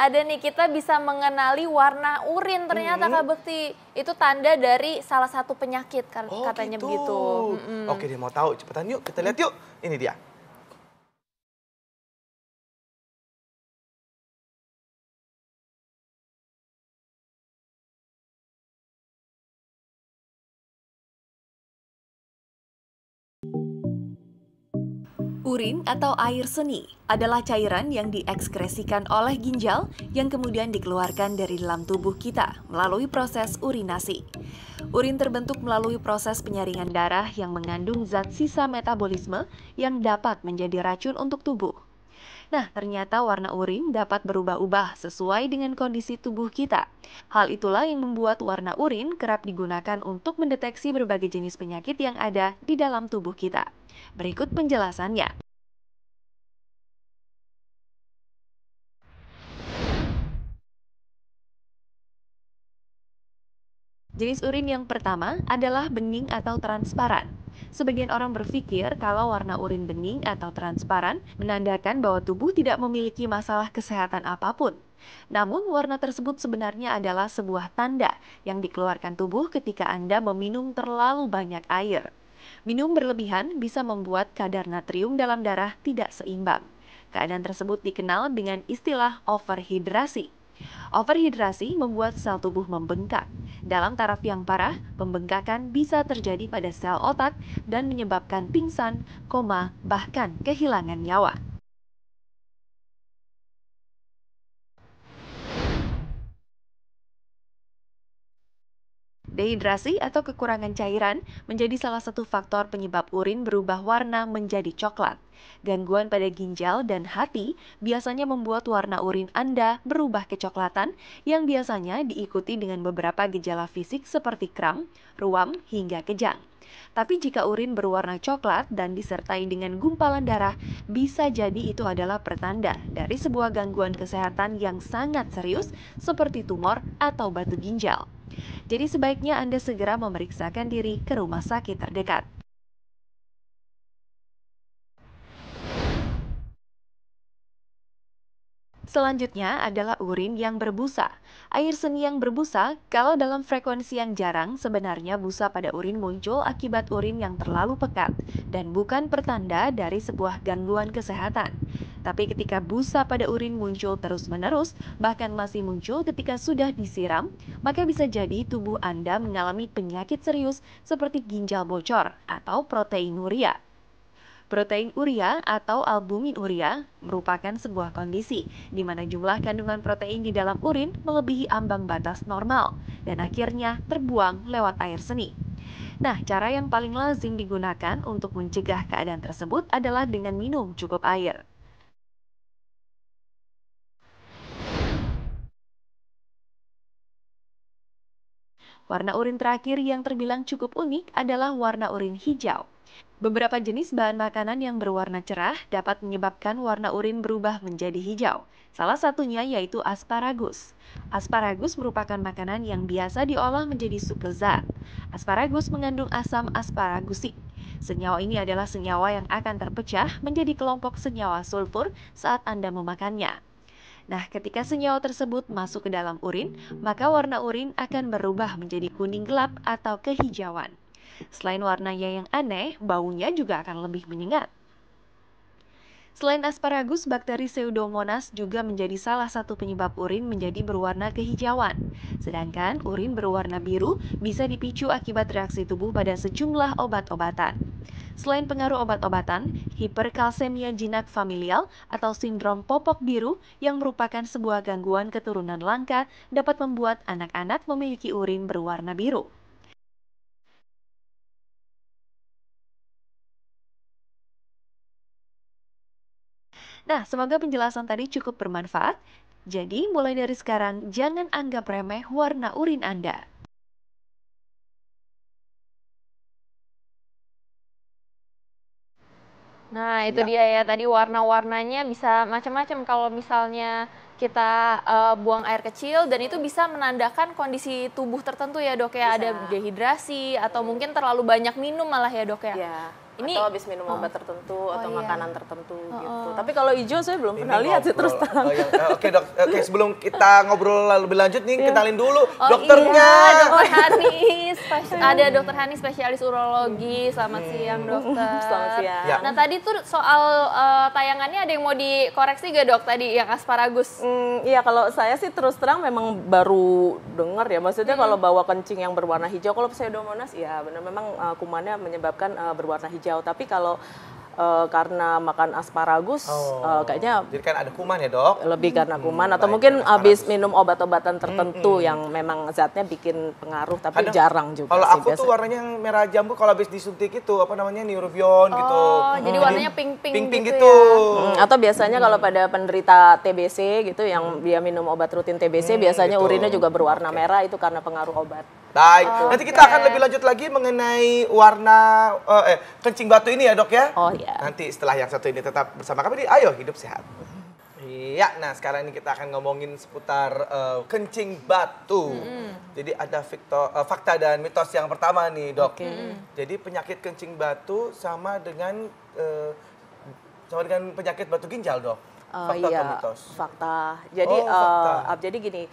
ada nih, kita bisa mengenali warna urin ternyata Kak Bekti. Itu tanda dari salah satu penyakit katanya gitu. begitu. Oke deh, mau tahu cepetan yuk kita lihat yuk. Ini dia. Urin atau air seni adalah cairan yang diekskresikan oleh ginjal yang kemudian dikeluarkan dari dalam tubuh kita melalui proses urinasi. Urin terbentuk melalui proses penyaringan darah yang mengandung zat sisa metabolisme yang dapat menjadi racun untuk tubuh. Nah, ternyata warna urin dapat berubah-ubah sesuai dengan kondisi tubuh kita. Hal itulah yang membuat warna urin kerap digunakan untuk mendeteksi berbagai jenis penyakit yang ada di dalam tubuh kita. Berikut penjelasannya. Jenis urin yang pertama adalah bening atau transparan. Sebagian orang berpikir kalau warna urin bening atau transparan menandakan bahwa tubuh tidak memiliki masalah kesehatan apapun. Namun, warna tersebut sebenarnya adalah sebuah tanda yang dikeluarkan tubuh ketika Anda meminum terlalu banyak air. Minum berlebihan bisa membuat kadar natrium dalam darah tidak seimbang. Keadaan tersebut dikenal dengan istilah overhidrasi. Overhidrasi membuat sel tubuh membengkak. Dalam taraf yang parah, pembengkakan bisa terjadi pada sel otak dan menyebabkan pingsan, koma, bahkan kehilangan nyawa. Dehidrasi atau kekurangan cairan menjadi salah satu faktor penyebab urin berubah warna menjadi coklat. Gangguan pada ginjal dan hati biasanya membuat warna urin Anda berubah kecoklatan yang biasanya diikuti dengan beberapa gejala fisik seperti kram, ruam, hingga kejang. Tapi jika urin berwarna coklat dan disertai dengan gumpalan darah, bisa jadi itu adalah pertanda dari sebuah gangguan kesehatan yang sangat serius seperti tumor atau batu ginjal. Jadi sebaiknya Anda segera memeriksakan diri ke rumah sakit terdekat. Selanjutnya adalah urin yang berbusa. Air seni yang berbusa, kalau dalam frekuensi yang jarang, sebenarnya busa pada urin muncul akibat urin yang terlalu pekat dan bukan pertanda dari sebuah gangguan kesehatan. Tapi ketika busa pada urin muncul terus-menerus, bahkan masih muncul ketika sudah disiram, maka bisa jadi tubuh Anda mengalami penyakit serius seperti ginjal bocor atau proteinuria. Protein urea atau albumin urea merupakan sebuah kondisi di mana jumlah kandungan protein di dalam urin melebihi ambang batas normal dan akhirnya terbuang lewat air seni. Nah, cara yang paling lazim digunakan untuk mencegah keadaan tersebut adalah dengan minum cukup air. Warna urin terakhir yang terbilang cukup unik adalah warna urin hijau. Beberapa jenis bahan makanan yang berwarna cerah dapat menyebabkan warna urin berubah menjadi hijau. Salah satunya yaitu asparagus. Asparagus merupakan makanan yang biasa diolah menjadi sup lezat. Asparagus mengandung asam asparagusik. Senyawa ini adalah senyawa yang akan terpecah menjadi kelompok senyawa sulfur saat Anda memakannya. Nah, ketika senyawa tersebut masuk ke dalam urin, maka warna urin akan berubah menjadi kuning gelap atau kehijauan. Selain warnanya yang aneh, baunya juga akan lebih menyengat. Selain asparagus, bakteri Pseudomonas juga menjadi salah satu penyebab urin menjadi berwarna kehijauan. Sedangkan urin berwarna biru bisa dipicu akibat reaksi tubuh pada sejumlah obat-obatan. Selain pengaruh obat-obatan, hiperkalsemia jinak familial atau sindrom popok biru yang merupakan sebuah gangguan keturunan langka dapat membuat anak-anak memiliki urin berwarna biru. Nah, semoga penjelasan tadi cukup bermanfaat. Jadi, mulai dari sekarang, jangan anggap remeh warna urin Anda. Nah, itu Ya, dia ya, tadi warna-warnanya bisa macam-macam kalau misalnya kita buang air kecil, dan itu bisa menandakan kondisi tubuh tertentu ya dok ya, ada Bisa. dehidrasi atau mungkin terlalu banyak minum malah ya dok ya. Ya. atau habis minum obat tertentu atau iya. makanan tertentu gitu. Tapi kalau hijau saya belum pernah lihat sih terus terang. Oke dok, oke sebelum kita ngobrol lebih lanjut nih, kenalin dulu dokternya. Iya, dokter Hani, ada dokter Hani spesialis urologi. Selamat siang dokter. Selamat siang. Ya. Nah tadi tuh soal tayangannya ada yang mau dikoreksi gak dok tadi yang asparagus? Iya kalau saya sih terus terang memang baru dengar ya. Maksudnya kalau bawa kencing yang berwarna hijau, kalau pseudomonas ya benar memang kumannya menyebabkan berwarna hijau. Tapi kalau karena makan asparagus kayaknya jadi kan ada kuman ya dok? lebih karena kuman atau baik, mungkin asparagus. habis minum obat-obatan tertentu yang memang zatnya bikin pengaruh tapi Kadang jarang juga kalau sih aku biasa. tuh warnanya yang merah jambu kalau habis disuntik itu apa namanya neurobion gitu. Jadi warnanya pink-pink gitu. ya. Atau biasanya kalau pada penderita TBC gitu yang dia minum obat rutin TBC biasanya gitu. urinnya juga berwarna merah itu karena pengaruh obat. Baik, nanti kita akan lebih lanjut lagi mengenai warna kencing batu ini ya dok ya. Oh iya. Nanti setelah yang satu ini tetap bersama kami di Ayo Hidup Sehat. Iya, nah sekarang ini kita akan ngomongin seputar kencing batu. Jadi ada fakta dan mitos yang pertama nih dok. Jadi penyakit kencing batu sama dengan penyakit batu ginjal dok. Fakta atau mitos? Fakta. Jadi fakta. jadi gini,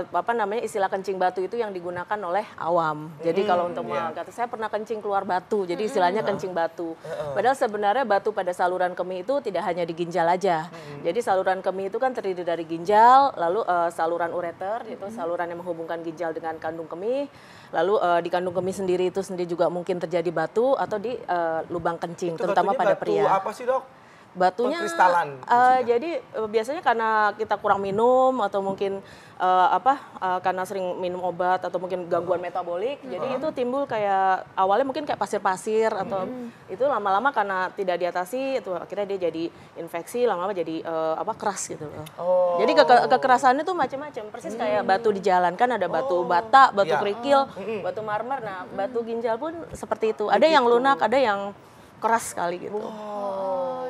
apa namanya istilah kencing batu itu yang digunakan oleh awam. Jadi kalau untuk mengatakan saya pernah kencing keluar batu, jadi istilahnya kencing batu. Padahal sebenarnya batu pada saluran kemih itu tidak hanya di ginjal aja. Jadi saluran kemih itu kan terdiri dari ginjal, lalu saluran ureter, itu saluran yang menghubungkan ginjal dengan kandung kemih. Lalu di kandung kemih sendiri itu sendiri juga mungkin terjadi batu atau di lubang kencing, Itu terutama pada batu pria. apa sih dok? Batunya Pengkristalan, jadi biasanya karena kita kurang minum atau mungkin karena sering minum obat atau mungkin gangguan metabolik, jadi itu timbul kayak awalnya mungkin kayak pasir-pasir atau itu lama-lama karena tidak diatasi itu akhirnya dia jadi infeksi, lama-lama jadi keras gitu loh. Jadi kekerasannya tuh macam-macam, persis kayak batu di jalan kan ada batu bata, batu kerikil, batu marmer. Nah, batu ginjal pun seperti itu. Ada yang lunak, ada yang keras sekali gitu.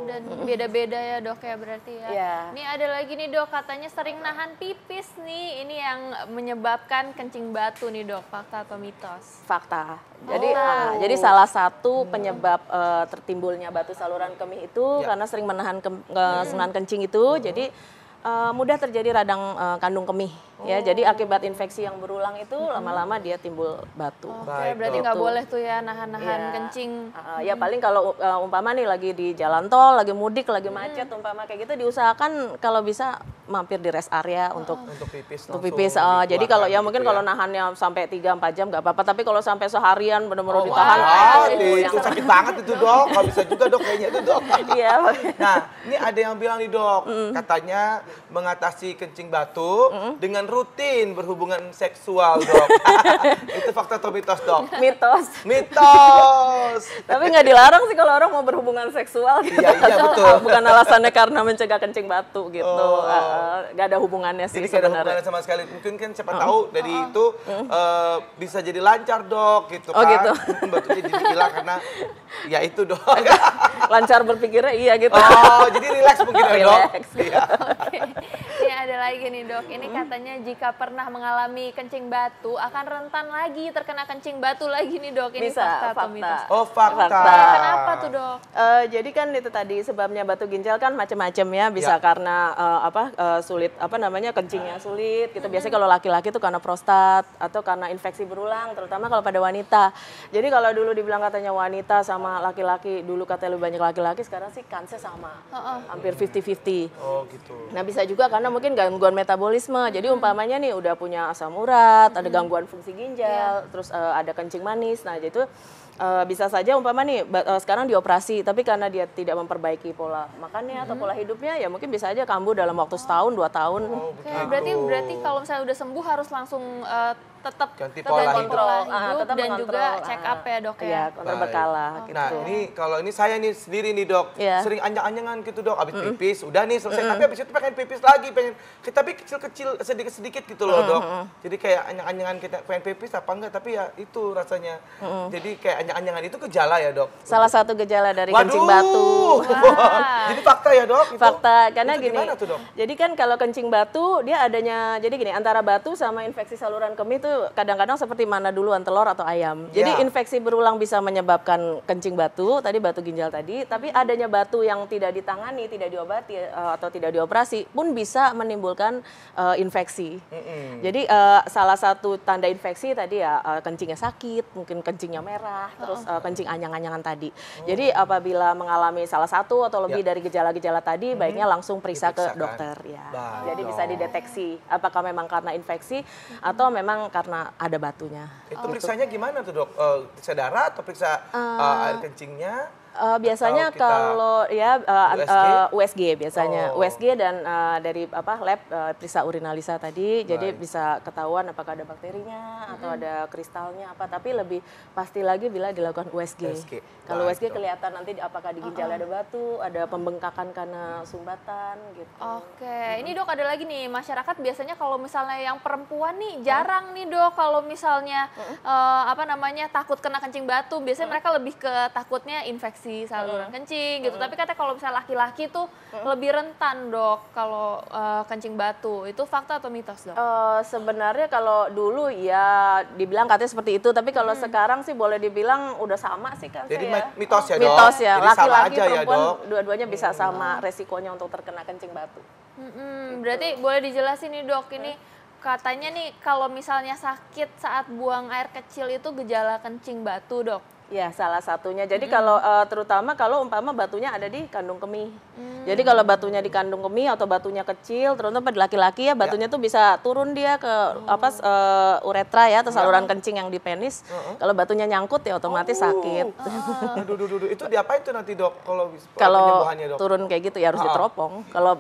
Dan beda-beda ya dok ya berarti ya. Iya. Ini ada lagi nih dok, katanya sering nahan pipis nih. Ini yang menyebabkan kencing batu nih dok, fakta atau mitos? Fakta. Jadi salah satu penyebab tertimbulnya batu saluran kemih itu karena sering menahan kencing itu. Jadi mudah terjadi radang kandung kemih ya. Jadi akibat infeksi yang berulang itu lama-lama dia timbul batu. Oke, berarti nggak boleh tuh ya nahan-nahan kencing. Ya paling kalau umpama nih lagi di jalan tol, lagi mudik, lagi macet, umpama kayak gitu diusahakan kalau bisa mampir di rest area untuk pipis. Jadi kalau ya mungkin kalau nahannya sampai 3-4 jam nggak apa-apa, tapi kalau sampai seharian benar-benar ditahan. Itu sakit banget itu dok, nggak bisa juga dok kayaknya itu dok. Iya. Nah, ini ada yang bilang nih dok, katanya mengatasi kencing batu dengan rutin berhubungan seksual dok. Itu fakta atau mitos dok? Mitos. Tapi nggak dilarang sih kalau orang mau berhubungan seksual gitu. Iya betul. Bukan alasannya karena mencegah kencing batu gitu. Nggak ada hubungannya sih sebenarnya. Jadi nggak ada hubungannya sama sekali. Mungkin kan siapa tahu dari itu bisa jadi lancar dok gitu kan. Gitu. Batunya jadi hilang karena ya itu dok. Lancar berpikirnya iya gitu. Jadi rileks mungkin ya dok. Iya. Oke. Ini ada lagi nih dok, ini katanya jika pernah mengalami kencing batu akan rentan lagi terkena kencing batu lagi nih dok. Ini fakta atau mitos? Oh fakta. Kenapa tuh dok? Jadi kan itu tadi sebabnya batu ginjal kan macam-macam ya, bisa karena sulit kencingnya sulit gitu. Biasanya kalau laki-laki itu karena prostat atau karena infeksi berulang, terutama kalau pada wanita. Jadi kalau dulu dibilang katanya wanita sama laki-laki, dulu katanya lebih banyak laki-laki, sekarang sih kansnya sama, hampir 50-50. Oh gitu. Nah bisa juga karena mungkin gangguan metabolisme. Jadi umpamanya nih udah punya asam urat, ada gangguan fungsi ginjal, terus ada kencing manis. Nah itu bisa saja umpama nih sekarang dioperasi, tapi karena dia tidak memperbaiki pola makannya atau pola hidupnya, ya mungkin bisa aja kambuh dalam waktu setahun 2 tahun. Oke, berarti kalau misalnya udah sembuh harus langsung tetap ganti pola kontrol hidup. hidup dan juga check up ya dok ya. Iya, kontrol berkala gitu. Nah ini kalau ini saya nih sendiri nih dok, sering anjang-anjangan gitu dok, abis pipis udah nih selesai, tapi abis itu pengen pipis lagi, tapi kecil-kecil sedikit-sedikit gitu loh dok. Jadi kayak anjang-anjangan kita pengen pipis apa enggak, tapi ya itu rasanya. Jadi kayak anjang-anjangan itu gejala ya dok? Salah satu gejala dari kencing batu. Jadi fakta ya dok? Fakta, karena gini, tuh, dok? jadi kan kalau kencing batu dia adanya, jadi gini, antara batu sama infeksi saluran kemih itu kadang-kadang seperti mana duluan, telur atau ayam. Jadi infeksi berulang bisa menyebabkan kencing batu, tadi batu ginjal tadi, tapi adanya batu yang tidak ditangani, tidak diobati atau tidak dioperasi pun bisa menimbulkan infeksi. Jadi salah satu tanda infeksi tadi ya kencingnya sakit, mungkin kencingnya merah, terus kencing anyang-anyangan tadi. Jadi apabila mengalami salah satu atau lebih dari gejala-gejala tadi, baiknya langsung periksa ke dokter ya. Jadi bisa dideteksi apakah memang karena infeksi atau memang karena ada batunya. Itu periksanya gimana tuh dok? Periksa darah atau periksa air kencingnya? Biasanya kalau ya USG biasanya USG dan dari lab periksa urinalisa tadi, jadi bisa ketahuan apakah ada bakterinya atau ada kristalnya apa, tapi lebih pasti lagi bila dilakukan USG. Kalau USG kelihatan nanti apakah di ginjalnya ada batu, ada pembengkakan karena sumbatan gitu. Oke, ini dok ada lagi nih, masyarakat biasanya kalau misalnya yang perempuan nih jarang nih dok kalau misalnya takut kena kencing batu, biasanya mereka lebih ke takutnya infeksi saluran kencing gitu. Tapi katanya kalau misalnya laki-laki tuh lebih rentan dok kalau kencing batu. Itu fakta atau mitos dok? Sebenarnya kalau dulu ya dibilang katanya seperti itu, tapi kalau sekarang sih boleh dibilang udah sama sih kan. Jadi mitos ya dok? Mitos ya, jadi laki-laki ya, perempuan dua-duanya bisa sama resikonya untuk terkena kencing batu. Berarti boleh dijelasin nih dok, ini katanya nih kalau misalnya sakit saat buang air kecil itu gejala kencing batu dok? Ya, salah satunya. Jadi kalau terutama kalau umpama batunya ada di kandung kemih. Jadi kalau batunya di kandung kemih atau batunya kecil, terutama pada laki-laki ya batunya tuh bisa turun dia ke uretra ya atau saluran kencing yang di penis. Kalau batunya nyangkut ya otomatis sakit. Aduh, itu diapain tuh nanti dok kalau turun kayak gitu ya harus diteropong. Kalau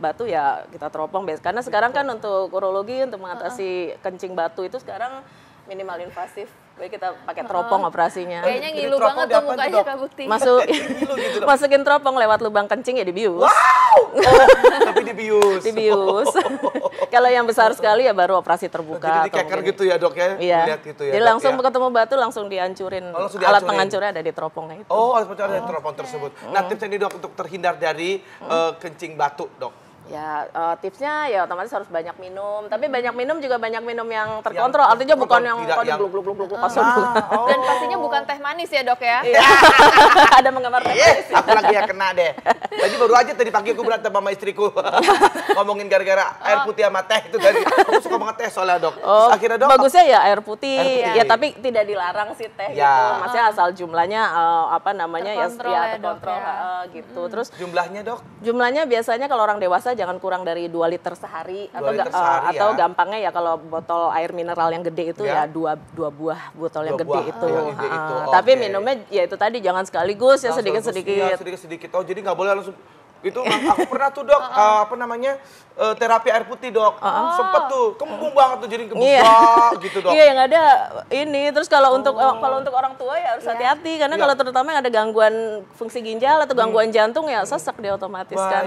batu ya kita teropong. Karena sekarang kan untuk urologi untuk mengatasi kencing batu itu sekarang minimal invasif. Baik kita pakai teropong operasinya. Kayaknya ngilu banget tuh mukanya Kak Bukti. Masukin teropong lewat lubang kencing ya dibius. Wow! Tapi dibius. Dibius. Kalau yang besar sekali ya baru operasi terbuka. Jadi dikeker gitu ya dok ya? Iya. Gitu ya, jadi langsung ketemu batu langsung dihancurin. Alat penghancurnya ada di teropongnya itu. Oh, alat penghancurnya ada di teropong tersebut. Nah tipsnya nih dok untuk terhindar dari kencing batu dok? Ya tipsnya ya otomatis harus banyak minum, tapi banyak minum juga banyak minum yang terkontrol, artinya bukan yang gluk-gluk kosong. Dan pastinya bukan teh manis ya dok ya? Ada menggambar teh manis. Aku lagi ya kena deh. Tadi baru aja tadi pagi aku berantem sama istriku ngomongin gara-gara air putih sama teh itu tadi. Aku suka banget teh soalnya dok. Akhirnya dok. Bagusnya ya air putih. Ya tapi tidak dilarang sih teh gitu. Maksudnya asal jumlahnya terkontrol gitu. Terus jumlahnya dok? Jumlahnya biasanya kalau orang dewasa jangan kurang dari 2 liter sehari atau gampangnya ya kalau botol air mineral yang gede itu ya 2 buah botol yang gede itu. Tapi minumnya ya itu tadi jangan sekaligus ya sedikit-sedikit. Oh jadi nggak boleh langsung. Itu aku pernah tuh dok, terapi air putih dok, sempet tuh, kembung banget tuh jadi kebuka gitu dok. Iya yang ada ini, terus kalau untuk orang tua ya harus hati-hati, karena kalau terutama yang ada gangguan fungsi ginjal atau gangguan jantung ya sesak dia otomatis kan.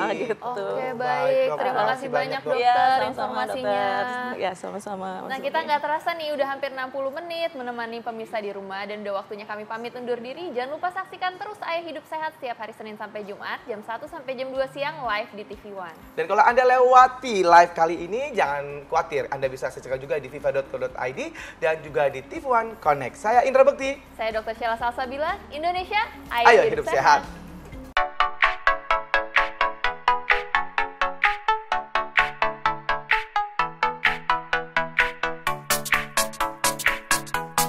Gitu. Oke baik, terima kasih banyak dokter informasinya. Ya sama-sama. Nah kita nggak terasa nih udah hampir 60 menit menemani pemirsa di rumah dan udah waktunya kami pamit undur diri. Jangan lupa saksikan terus Ayo Hidup Sehat setiap hari Senin sampai Jumat jam 1 sampai jam 2 siang live di TV One. Dan kalau Anda lewati live kali ini, jangan khawatir. Anda bisa saksikan juga di viva.co.id dan juga di TV One Connect. Saya Indra Bekti. Saya Dr. Sheila Salsabila. Indonesia, Ayo Hidup Sehat.